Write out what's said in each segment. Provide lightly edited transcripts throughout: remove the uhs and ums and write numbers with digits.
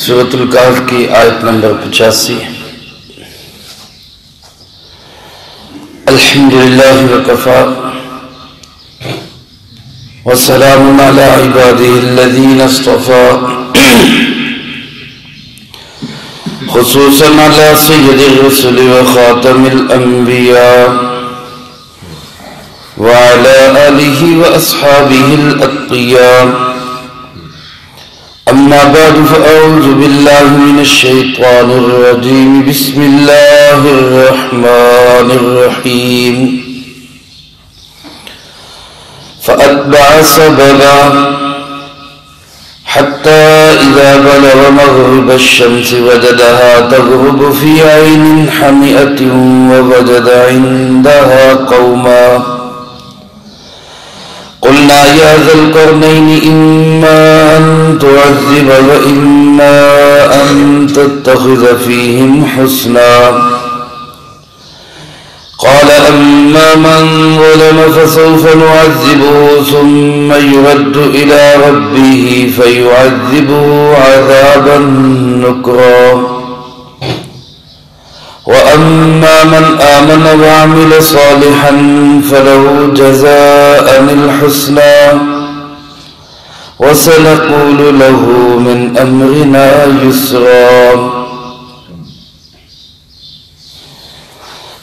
سورۃ الکہف کی آیت نمبر 85۔ الحمدللہ وکفی وسلام علی عبادہ الذین اصطفی، خصوصا علی سید الرسل وخاتم الانبیاء وعلی آلہ واصحابہ الاتقیاء۔ اما بعد فاعوذ باللہ من الشیطان الرجیم، بسم اللہ الرحمن الرحیم۔ فأتبع سببا حتى إذا بلغ مغرب الشمس وجدها تغرب في عين حمئة ووجد عندها قوما قلنا يا ذا القرنين إما أن تعذب وإما أن تتخذ فيهم حسنا، قال أما من ظلم فسوف نعذبه ثم يرد إلى ربه فيعذبه عذابا نكرا، وأما من آمن وعمل صالحا فله جزاء الحسنى وسنقول له من أمرنا يسرا۔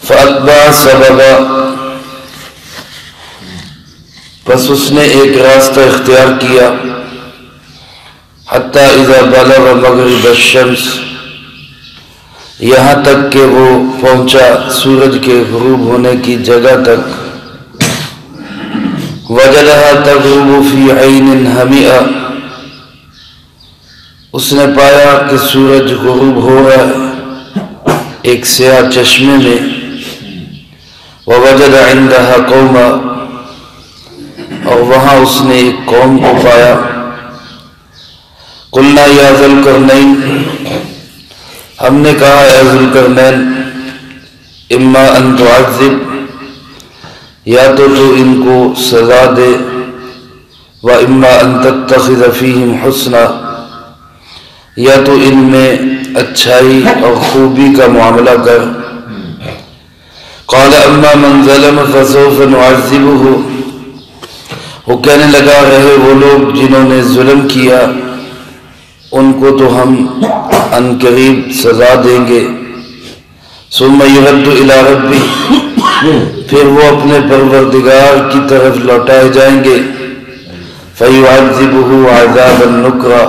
فأتبع سببا، پس اس نے ایک راستہ اختیار کیا، حتی اذا بلغ مغرب الشمس، یہاں تک کہ وہ پہنچا سورج کے غروب ہونے کی جگہ تک، وجدها تغرب فی عین حمیئہ، اس نے پایا کہ سورج غروب ہو رہا ہے ایک سیاہ چشمے میں، ووجد عندها قوما، اور وہاں اس نے ایک قوم کو پایا، قلنا یا ذا القرنین، ہم نے کہا اے ذو القرنین، اما ان تعذب، یا تو ان کو سزا دے، و اما ان تتخذ فیہم حسنا، یا تو ان میں اچھائی اور خوبی کا معاملہ کر۔ قال اما من ظلم فسوف نعذبه، وہ کہنے لگا رہے وہ لوگ جنہوں نے ظلم کیا ان کو تو ہم ان قریب سزا دیں گے، ثم يرد الى ربه، پھر وہ اپنے پروردگار کی طرف لوٹائے جائیں گے، فيعذبه عذابا نكرا،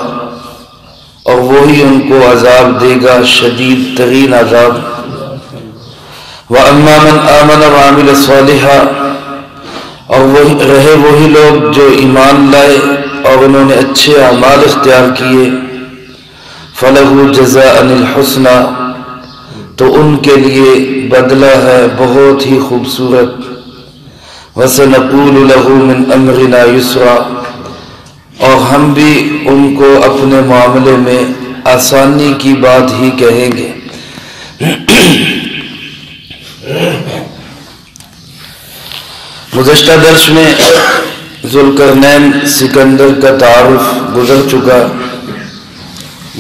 اور وہی ان کو عذاب دے گا شدید ترین عذاب۔ وَأَمَّا مَنْ آمَنَ وَعَمِلَ صَالِحًا، اور وہی لوگ جو ایمان لائے اور انہوں نے اچھے اعمال اختیار کیے، فَلَهُ جَزَاءً الْحُسْنَى، تو ان کے لیے بدلہ ہے بہت ہی خوبصورت، وَسَنَقُولُ لَهُ مِنْ أَمْرِنَا يُسْرًا، اور ہم بھی ان کو اپنے معاملے میں آسانی کی بات ہی کہیں گے۔ گزشتہ درس میں ذوالقرنین سکندر کا تعارف گزر چکا۔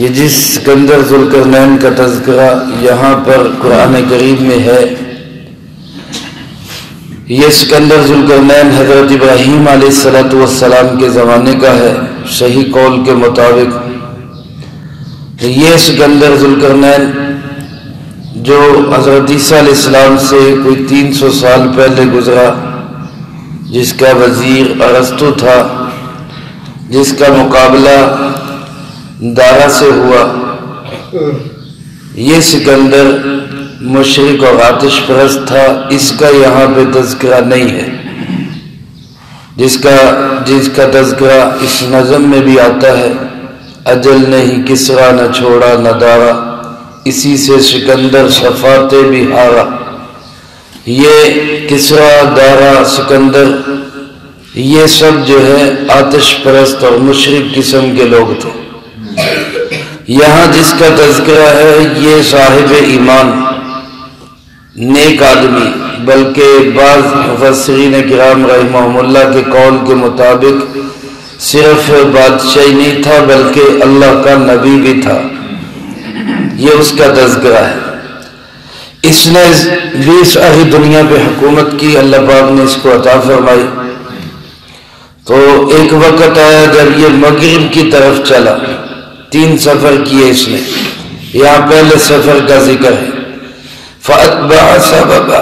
یہ جس سکندر ذوالقرنین کا تذکرہ یہاں پر قرآن کریم میں ہے، یہ سکندر ذوالقرنین حضرت ابراہیم علیہ السلام کے زمانے کا ہے صحیح قول کے مطابق۔ یہ سکندر ذوالقرنین جو حضرت عیسیٰ علیہ السلام سے کوئی 300 سال پہلے گزرا، جس کا وزیر ارسطو تھا، جس کا مقابلہ دارا سے ہوا، یہ سکندر مشرک اور آتش پرست تھا، اس کا یہاں پہ تذکرہ نہیں ہے۔ جس کا تذکرہ اس نظم میں بھی آتا ہے، اجل نہیں کسرا نہ چھوڑا نہ دارا، اسی سے سکندر صفات بھی ہارا۔ یہ کسرا، دارا، سکندر، یہ سب جو ہے آتش پرست اور مشرک قسم کے لوگ تھے۔ یہاں جس کا تذکرہ ہے یہ صاحب ایمان، نیک آدمی، بلکہ بعض مفسرین کرام رحمہم اللہ کے قول کے مطابق صرف بادشاہ نہیں تھا بلکہ اللہ کا نبی بھی تھا۔ یہ اس کا تذکرہ ہے۔ اس نے بھی ساری دنیا پہ حکومت کی، اللہ پاک نے اس کو عطا فرمائی۔ تو ایک وقت آیا جب یہ مغرب کی طرف چلا، 3 سفر کیے اس نے، یہاں پہلے سفر کا ذکر ہے۔ فَأَتْبَعَ سَبَبًا،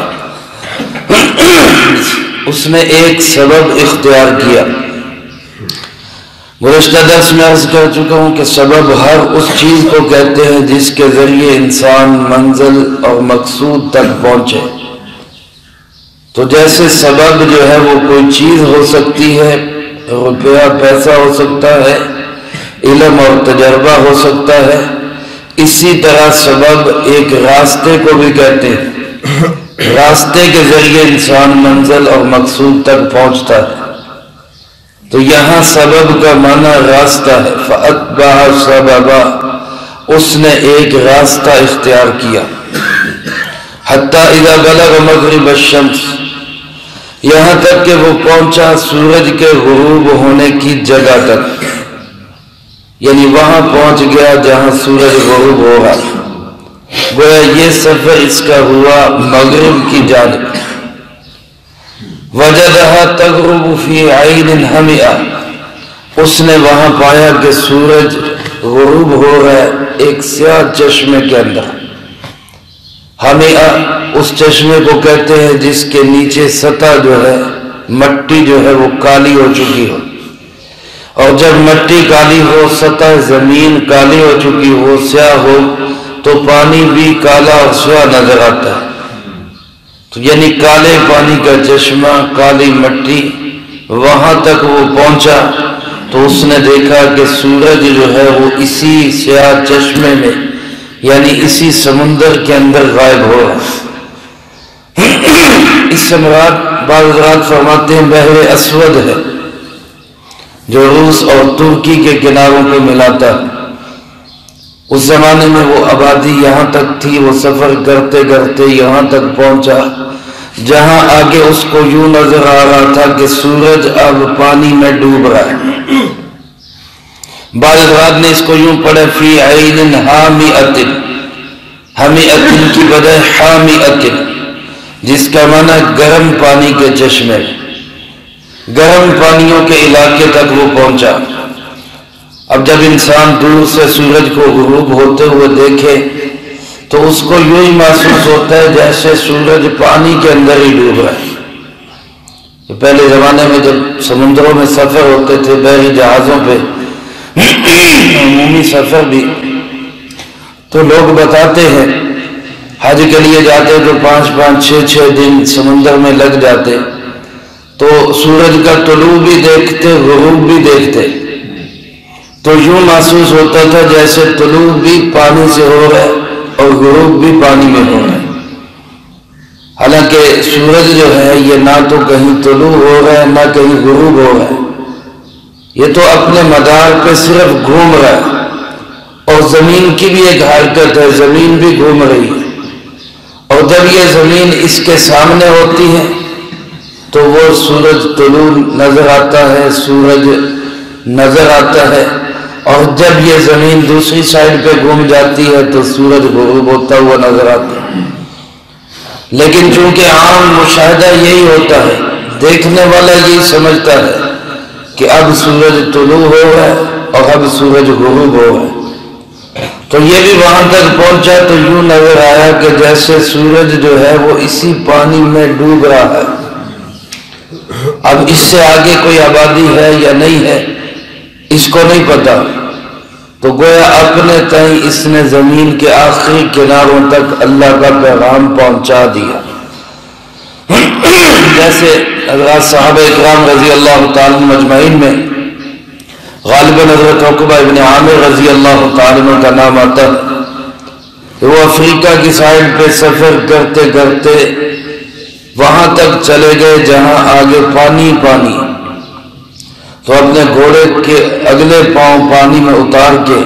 اس نے ایک سبب اختیار کیا۔ گزشتہ درس میں عرض کر چکا ہوں کہ سبب ہر اس چیز کو کہتے ہیں جس کے ذریعے انسان منزل اور مقصود تک پہنچے۔ تو جیسے سبب جو ہے وہ کوئی چیز ہو سکتی ہے، روپیہ پیسہ ہو سکتا ہے، علم اور تجربہ ہو سکتا ہے، اسی طرح سبب ایک راستے کو بھی کہتے ہیں، راستے کے ذریعے انسان منزل اور مقصود تک پہنچتا ہے۔ تو یہاں سبب کا معنی راستہ ہے۔ فَأَتْبَعَ سَبَبًا، اس نے ایک راستہ اختیار کیا۔ حَتَّى إِذَا بَلَغَ مَغْرِبَ الشَّمْسِ، یہاں تک کہ وہ پہنچا سورج کے غروب ہونے کی جگہ تک، یعنی وہاں پہنچ گیا جہاں سورج غروب ہو رہا۔ گویا یہ سفر اس کا ہوا مغرب کی جانب۔ وجدها تغرب في عین حمیئہ، اس نے وہاں پایا کہ سورج غروب ہو رہا ہے ایک سیاہ چشمے کے اندر۔ حمیئہ اس چشمے کو کہتے ہیں جس کے نیچے سطح جو ہے، مٹی جو ہے وہ کالی ہو چکی ہو، اور جب مٹی کالی ہو، سطح زمین کالی ہو چکی ہو، سیاہ ہو، تو پانی بھی کالا اور سیاہ نظر آتا ہے۔ تو یعنی کالے پانی کا چشمہ، کالی مٹی، وہاں تک وہ پہنچا تو اس نے دیکھا کہ سورج جو ہے وہ اسی سیاہ چشمے میں، یعنی اسی سمندر کے اندر غائب ہو رہا ہے۔ اس سے مراد بعض حضرات فرماتے ہیں بحر اسود ہے، جو روس اور ترکی کے کناروں پہ ملاتا ہے۔ اس زمانے میں وہ آبادی یہاں تک تھی، وہ سفر کرتے کرتے یہاں تک پہنچا جہاں آگے اس کو یوں نظر آ رہا تھا کہ سورج اب پانی میں ڈوب رہا ہے۔ بعض حضرات نے اس کو یوں پڑھا فی عین حامیۃ، حمیۃ کی بجائے حامیۃ، جس کا معنی گرم پانی کے چشمے، گرم پانیوں کے علاقے تک وہ پہنچا۔ اب جب انسان دور سے سورج کو غروب ہوتے ہوئے دیکھے تو اس کو یوں ہی محسوس ہوتا ہے جیسے سورج پانی کے اندر ہی ڈوب رہا ہے۔ پہلے زمانے میں جب سمندروں میں سفر ہوتے تھے، بحری جہازوں پہ عمومی سفر بھی، تو لوگ بتاتے ہیں حج کے لیے جاتے تو 5-5 6-6 دن سمندر میں لگ جاتے، تو سورج کا طلوع بھی دیکھتے، غروب بھی دیکھتے، تو یوں محسوس ہوتا تھا جیسے طلوع بھی پانی سے ہو رہا ہے اور غروب بھی پانی میں ہو رہا ہے۔ حالانکہ سورج جو ہے یہ نہ تو کہیں طلوع ہو رہا ہے نہ کہیں غروب ہو رہا ہے، یہ تو اپنے مدار پہ صرف گھوم رہا ہے، اور زمین کی بھی ایک حرکت ہے، زمین بھی گھوم رہی ہے، اور جب یہ زمین اس کے سامنے ہوتی ہے تو وہ سورج طلوع نظر آتا ہے، سورج نظر آتا ہے، اور جب یہ زمین دوسری سائڈ پہ گھوم جاتی ہے تو سورج غروب ہوتا ہوا نظر آتا ہے۔ لیکن چونکہ عام مشاہدہ یہی ہوتا ہے، دیکھنے والا یہی سمجھتا ہے کہ اب سورج طلوع ہو رہا ہے اور اب سورج غروب ہو رہا ہے، تو یہ بھی وہاں تک پہنچا تو یوں نظر آیا کہ جیسے سورج جو ہے وہ اسی پانی میں ڈوب رہا ہے۔ اب اس سے آگے کوئی آبادی ہے یا نہیں ہے اس کو نہیں پتا، تو گویا اپنے تئیں اس نے زمین کے آخری کناروں تک اللہ کا پیغام پہنچا دیا۔ جیسے حضرات صحابہ اکرام رضی اللہ تعالیٰ مجمعین میں غالباً حضرت عقبہ ابن عامر رضی اللہ تعالیٰ کا نام آتا ہے کہ وہ افریقہ کی سائڈ پہ سفر کرتے کرتے وہاں تک چلے گئے جہاں آگے پانی پانی، تو اپنے گھوڑے کے اگلے پاؤں پانی میں اتار کے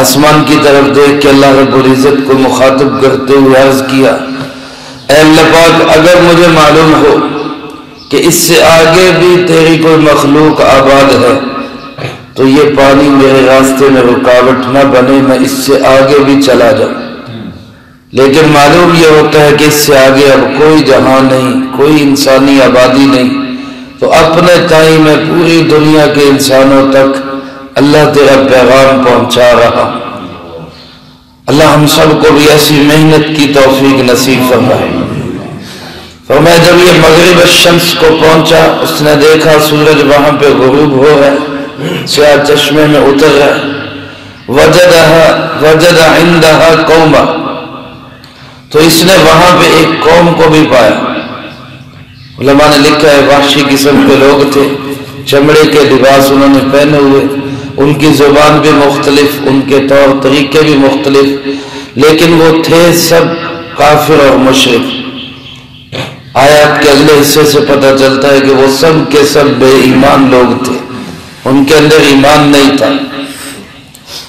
آسمان کی طرف دیکھ کے اللہ رب العزت کو مخاطب کرتے ہوئے عرض کیا، اے اللہ پاک اگر مجھے معلوم ہو کہ اس سے آگے بھی تیری کوئی مخلوق آباد ہے تو یہ پانی میرے راستے میں رکاوٹ نہ بنے، میں اس سے آگے بھی چلا جاؤں۔ لیکن معلوم یہ ہوتا ہے کہ اس سے آگے اب کوئی جہاں نہیں، کوئی انسانی آبادی نہیں، تو اپنے تائیں میں پوری دنیا کے انسانوں تک اللہ تیرا پیغام پہنچا رہا۔ اللہ ہم سب کو بھی ایسی محنت کی توفیق نصیب فرمائے۔ فرمایا جب یہ مغرب الشمس کو پہنچا، اس نے دیکھا سورج وہاں پہ غروب ہو رہا ہے، سیاہ چشمے میں اتر رہا ہے۔ وجد عندها قوما، تو اس نے وہاں پہ ایک قوم کو بھی پایا۔ علماء نے لکھا ہے وحشی قسم کے لوگ تھے، چمڑے کے لباس انہوں نے پہنے ہوئے، ان کی زبان بھی مختلف، ان کے طور طریقے بھی مختلف، لیکن وہ تھے سب کافر اور مشرک۔ آیات کے اگلے حصے سے پتہ چلتا ہے کہ وہ سب کے سب بے ایمان لوگ تھے، ان کے اندر ایمان نہیں تھا۔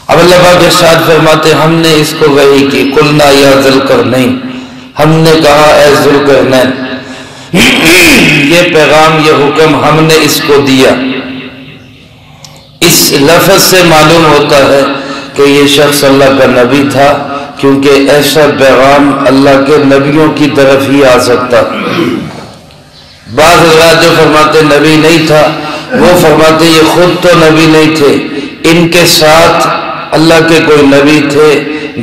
اب اللہ پاک ارشاد فرماتے ہم نے اس کو وحی کی، قلنا یا ذوالقرنین، ہم نے کہا اے ذوالقرنین، یہ پیغام یہ حکم ہم نے اس کو دیا۔ اس لفظ سے معلوم ہوتا ہے کہ یہ شخص اللہ کا نبی تھا، کیونکہ ایسا پیغام اللہ کے نبیوں کی طرف ہی آ سکتا۔ بعض حضرات جو فرماتے نبی نہیں تھا، وہ فرماتے یہ خود تو نبی نہیں تھے، ان کے ساتھ اللہ کے کوئی نبی تھے،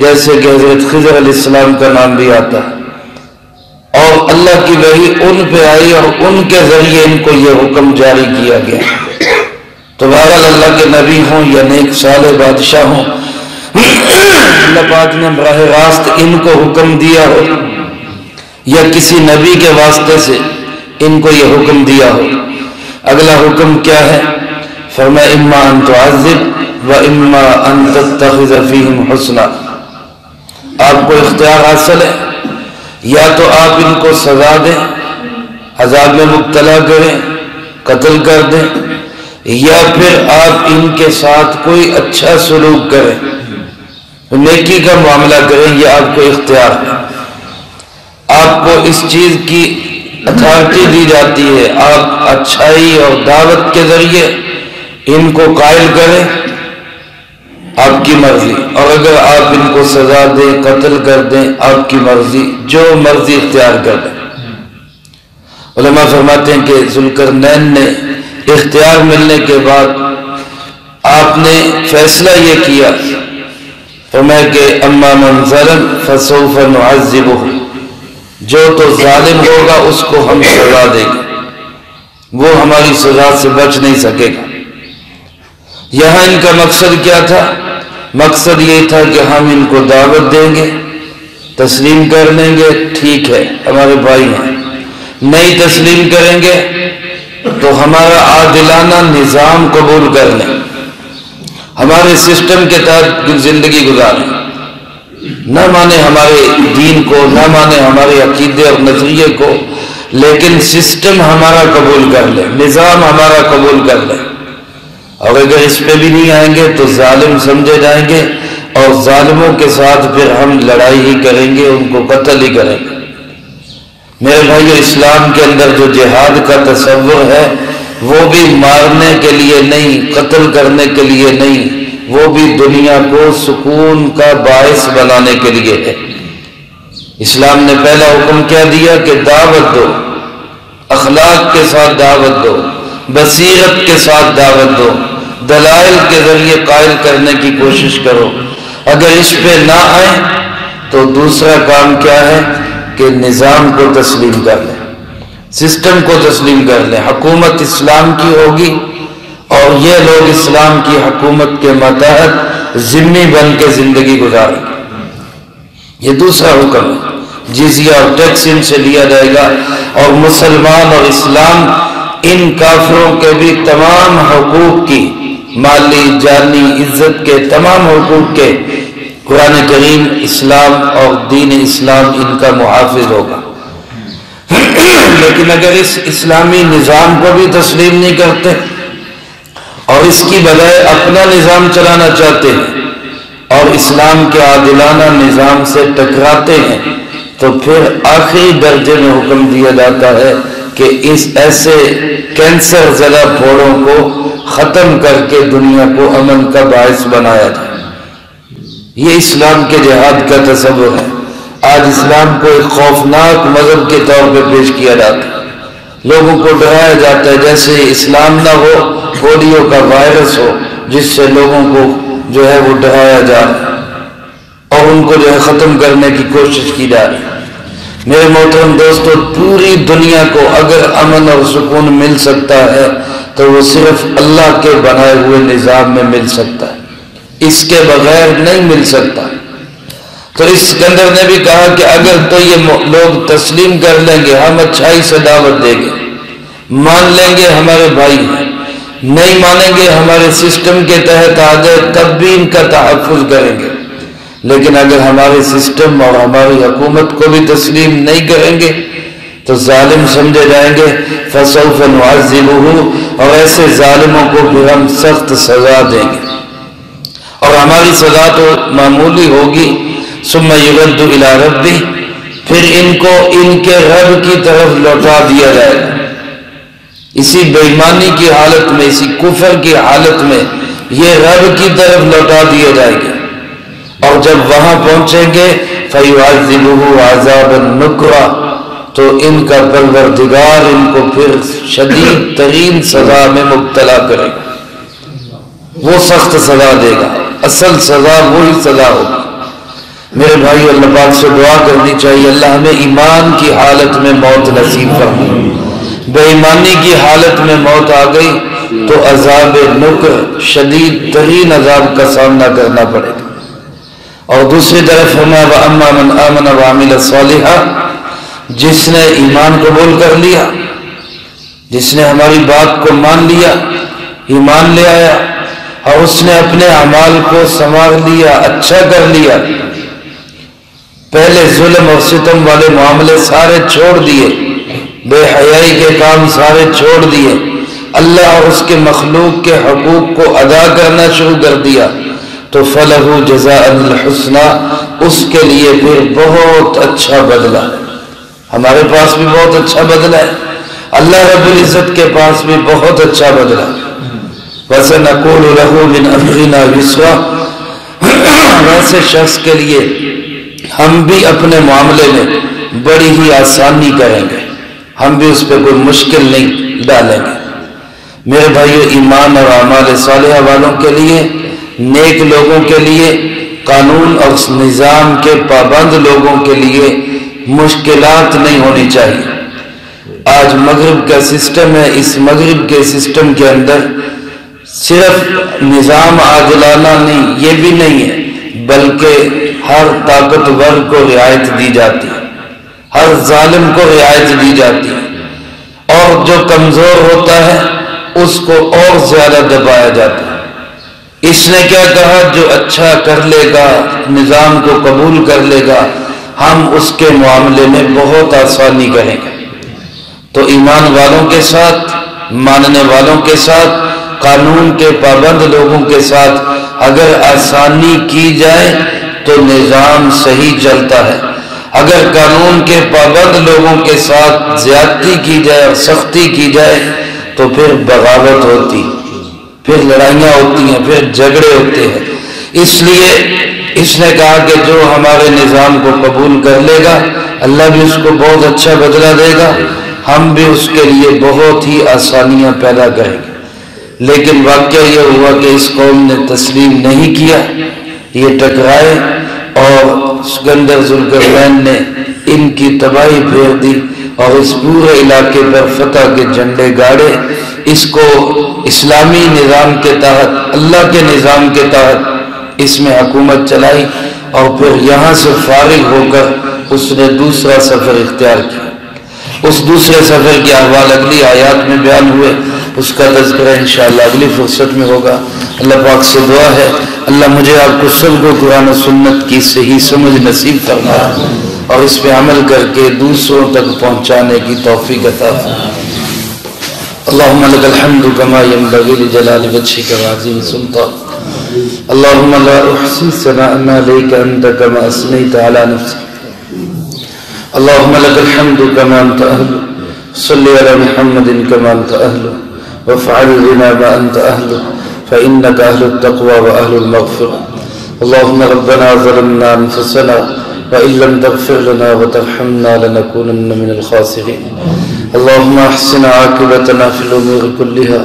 جیسے کہ حضرت خضر علیہ السلام کا نام بھی آتا ہے، اور اللہ کی وحی ان پہ آئی اور ان کے ذریعے ان کو یہ حکم جاری کیا گیا۔ تو بہرحال اللہ کے نبی ہوں یا نیک صالح بادشاہ ہوں، اللہ پاک نے براہ راست ان کو حکم دیا ہو یا کسی نبی کے واسطے سے ان کو یہ حکم دیا ہو۔ اگلا حکم کیا ہے؟ فرمایا اما ان تعذب و اما ان تتخذ فیہم حسنا، آپ کو اختیار حاصل ہے، یا تو آپ ان کو سزا دیں، عذاب میں مبتلا کریں، قتل کر دیں، یا پھر آپ ان کے ساتھ کوئی اچھا سلوک کریں، نیکی کا معاملہ کریں، یہ آپ کو اختیار ہے۔ آپ کو اس چیز کی اتھارٹی دی جاتی ہے، آپ اچھائی اور دعوت کے ذریعے ان کو قائل کریں، آپ کی مرضی، اور اگر آپ ان کو سزا دیں، قتل کر دیں، آپ کی مرضی، جو مرضی اختیار کر دیں۔ علماء فرماتے ہیں کہ ذوالقرنین نے اختیار ملنے کے بعد آپ نے فیصلہ یہ کیا، فرمایا کہ اما من ظلم فسوف نعذبہ، جو تو ظالم ہوگا اس کو ہم سزا دیں گے، وہ ہماری سزا سے بچ نہیں سکے گا۔ یہاں ان کا مقصد کیا تھا؟ مقصد یہ تھا کہ ہم ان کو دعوت دیں گے، تسلیم کر لیں گے، ٹھیک ہے ہمارے بھائی ہیں، نہیں تسلیم کریں گے تو ہمارا عادلانہ نظام قبول کر لیں، ہمارے سسٹم کے تحت زندگی گزاریں، نہ مانے ہمارے دین کو، نہ مانے ہمارے عقیدے اور نظریے کو، لیکن سسٹم ہمارا قبول کر لیں، نظام ہمارا قبول کر لیں، اور اگر اس پہ بھی نہیں آئیں گے تو ظالم سمجھے جائیں گے، اور ظالموں کے ساتھ پھر ہم لڑائی ہی کریں گے، ان کو قتل ہی کریں گے۔ میرے بھائیو، اسلام کے اندر جو جہاد کا تصور ہے وہ بھی مارنے کے لیے نہیں، قتل کرنے کے لیے نہیں، وہ بھی دنیا کو سکون کا باعث بنانے کے لیے ہے۔ اسلام نے پہلا حکم کیا دیا کہ دعوت دو، اخلاق کے ساتھ دعوت دو، بصیرت کے ساتھ دعوت دو، دلائل کے ذریعے قائل کرنے کی کوشش کرو۔ اگر اس پہ نہ آئیں تو دوسرا کام کیا ہے کہ نظام کو تسلیم کر لیں، سسٹم کو تسلیم کر لیں، حکومت اسلام کی ہوگی اور یہ لوگ اسلام کی حکومت کے ماتحت ذمہ بن کے زندگی گزاریں گے۔ یہ دوسرا حکم ہے، جزیہ اور ٹیکس ان سے لیا جائے گا، اور مسلمان اور اسلام ان کافروں کے بھی تمام حقوق کی، مالی جانی عزت کے تمام حقوق کے، قرآن کریم اسلام اور دین اسلام ان کا محافظ ہوگا۔ لیکن اگر اس اسلامی نظام کو بھی تسلیم نہیں کرتے اور اس کی بجائے اپنا نظام چلانا چاہتے ہیں اور اسلام کے عادلانہ نظام سے ٹکراتے ہیں، تو پھر آخری درجے میں حکم دیا جاتا ہے کہ اس ایسے کینسر زدہ پھوڑوں کو ختم کر کے دنیا کو امن کا باعث بنایا جائے۔ یہ اسلام کے جہاد کا تصور ہے۔ آج اسلام کو ایک خوفناک مذہب کے طور پہ پیش کیا جاتا ہے، لوگوں کو ڈرایا جاتا ہے جیسے اسلام نہ ہو، پولیو کا وائرس ہو جس سے لوگوں کو جو ہے وہ ڈرایا جا رہا ہے اور ان کو جو ہے ختم کرنے کی کوشش کی جا رہی ہے۔ میرے محترم دوستو، پوری دنیا کو اگر امن اور سکون مل سکتا ہے تو وہ صرف اللہ کے بنائے ہوئے نظام میں مل سکتا ہے، اس کے بغیر نہیں مل سکتا۔ تو اسکندر نے بھی کہا کہ اگر تو یہ لوگ تسلیم کر لیں گے، ہم اچھائی سے دعوت دیں گے، مان لیں گے ہمارے بھائی ہیں، نہیں مانیں گے ہمارے سسٹم کے تحت آ گئے تب بھی ان کا تحفظ کریں گے، لیکن اگر ہمارے سسٹم اور ہماری حکومت کو بھی تسلیم نہیں کریں گے تو ظالم سمجھے جائیں گے، فسوف نعذبہ، اور ایسے ظالموں کو بھی ہم سخت سزا دیں گے، اور ہماری سزا تو معمولی ہوگی، ثم یرد الی ربہ، پھر ان کو ان کے رب کی طرف لوٹا دیا جائے گا۔ اسی بے ایمانی کی حالت میں، اسی کفر کی حالت میں یہ رب کی طرف لوٹا دیا جائے گا، اور جب وہاں پہنچیں گے فَيُعَذِّبُهُ عَذَابًا نُكْرًا، تو ان کا پروردگار ان کو پھر شدید ترین سزا میں مبتلا کرے گا، وہ سخت سزا دے گا، اصل سزا وہی سزا ہوگی۔ میرے بھائی، اللہ پاک سے دعا کرنی چاہیے اللہ ہمیں ایمان کی حالت میں موت نصیب فرمائے۔ بے ایمانی کی حالت میں موت آ گئی تو عذاب نکر، شدید ترین عذاب کا سامنا کرنا پڑے گا۔ اور دوسری طرف ہمیں وَأَمَّا مَنْ آمَنَ وَعَمِلَ صَالِحًا، جس نے ایمان قبول کر لیا، جس نے ہماری بات کو مان لیا، ایمان لے آیا، اور اس نے اپنے اعمال کو سنوار لیا، اچھا کر لیا، پہلے ظلم اور ستم والے معاملے سارے چھوڑ دیے، بے حیائی کے کام سارے چھوڑ دیے، اللہ اور اس کے مخلوق کے حقوق کو ادا کرنا شروع کر دیا، تو فَلَهُ جَزَاءً الْحُسْنَى، اس کے لیے پھر بہت اچھا بدلہ ہے۔ ہمارے پاس بھی بہت اچھا بدلہ ہے، اللہ رب العزت کے پاس بھی بہت اچھا بدلہ ہے۔ وَسَنَقُولُ لَهُ مِنْ أَمْرِنَا يُسْرًا، ویسے شخص کے لیے ہم بھی اپنے معاملے میں بڑی ہی آسانی کریں گے، ہم بھی اس پہ کوئی مشکل نہیں ڈالیں گے۔ میرے بھائیو، ایمان اور اعمال صالحہ والوں کے لیے، نیک لوگوں کے لیے، قانون اور نظام کے پابند لوگوں کے لیے مشکلات نہیں ہونی چاہیے۔ آج مغرب کا سسٹم ہے، اس مغرب کے سسٹم کے اندر صرف نظام عادلانہ نہیں، یہ بھی نہیں ہے، بلکہ ہر طاقتور کو رعایت دی جاتی ہے، ہر ظالم کو رعایت دی جاتی ہے، اور جو کمزور ہوتا ہے اس کو اور زیادہ دبایا جاتا ہے۔ اس نے کیا کہا، جو اچھا کر لے گا، نظام کو قبول کر لے گا، ہم اس کے معاملے میں بہت آسانی کریں گے۔ تو ایمان والوں کے ساتھ، ماننے والوں کے ساتھ، قانون کے پابند لوگوں کے ساتھ اگر آسانی کی جائے تو نظام صحیح چلتا ہے، اگر قانون کے پابند لوگوں کے ساتھ زیادتی کی جائے اور سختی کی جائے تو پھر بغاوت ہوتی، پھر لڑائیاں ہوتی ہیں، پھر جھگڑے ہوتے ہیں۔ اس لیے اس نے کہا کہ جو ہمارے نظام کو قبول کر لے گا اللہ بھی اس کو بہت اچھا بدلہ دے گا، ہم بھی اس کے لیے بہت ہی آسانیاں پیدا کریں گے۔ لیکن واقعہ یہ ہوا کہ اس قوم نے تسلیم نہیں کیا، یہ ٹکرائے اور اسکندر ذوالقرنین نے ان کی تباہی پھیر دی اور اس پورے علاقے پر فتح کے جھنڈے گاڑے، اس کو اسلامی نظام کے تحت، اللہ کے نظام کے تحت اس میں حکومت چلائی، اور پھر یہاں سے فارغ ہو کر اس نے دوسرا سفر اختیار کیا۔ اس دوسرے سفر کے احوال اگلی آیات میں بیان ہوئے، اس کا تذکرہ انشاءاللہ اگلی فرصت میں ہوگا۔ اللہ پاک سے دعا ہے اللہ مجھے آپ کو سب کو قرآن و سنت کی صحیح سمجھ نصیب فرمائے اور اس پہ عمل کر کے دوسروں تک پہنچانے کی توفیق عطا فرمائے۔ اللہم لک الحمد کما ینبغی لجلال وجہک وعظیم سلطانک، اللہم لا احصی ثناء علیک انت کما اثنیت علی نفسک، اللہم لک الحمد کما انت اہل، صلی علی محمد کما انت اہل، وافعل بنا ما أنت أهله فإنك أهل التقوى وأهل المغفرة. اللهم ربنا ظلمنا أنفسنا وإن لم تغفر لنا وترحمنا لنكونن من الخاسرين. اللهم أحسن عاقبتنا في الأمور كلها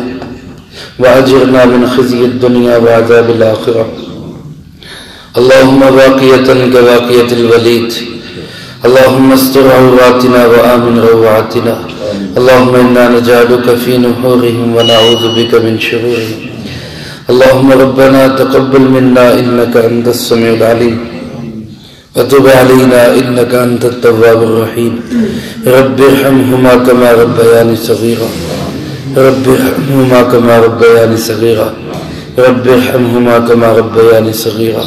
وأجرنا من خزي الدنيا وعذاب الآخرة. اللهم باقية كباقية الوليد. اللهم استر عوراتنا وآمن روعاتنا. اللهم إنا نجعلك في نحورهم ونعوذ بك من شرورهم. اللهم ربنا تقبل منا إنك أنت السميع العليم وتب علينا إنك أنت التواب الرحيم. رب ارحمهما كما ربياني صغيرا. رب ارحمهما كما ربياني صغيرا. رب ارحمهما كما ربياني صغيرا.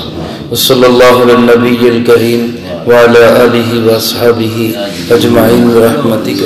وصلى الله على النبي الكريم وعلى آله وأصحابه أجمعين برحمتك.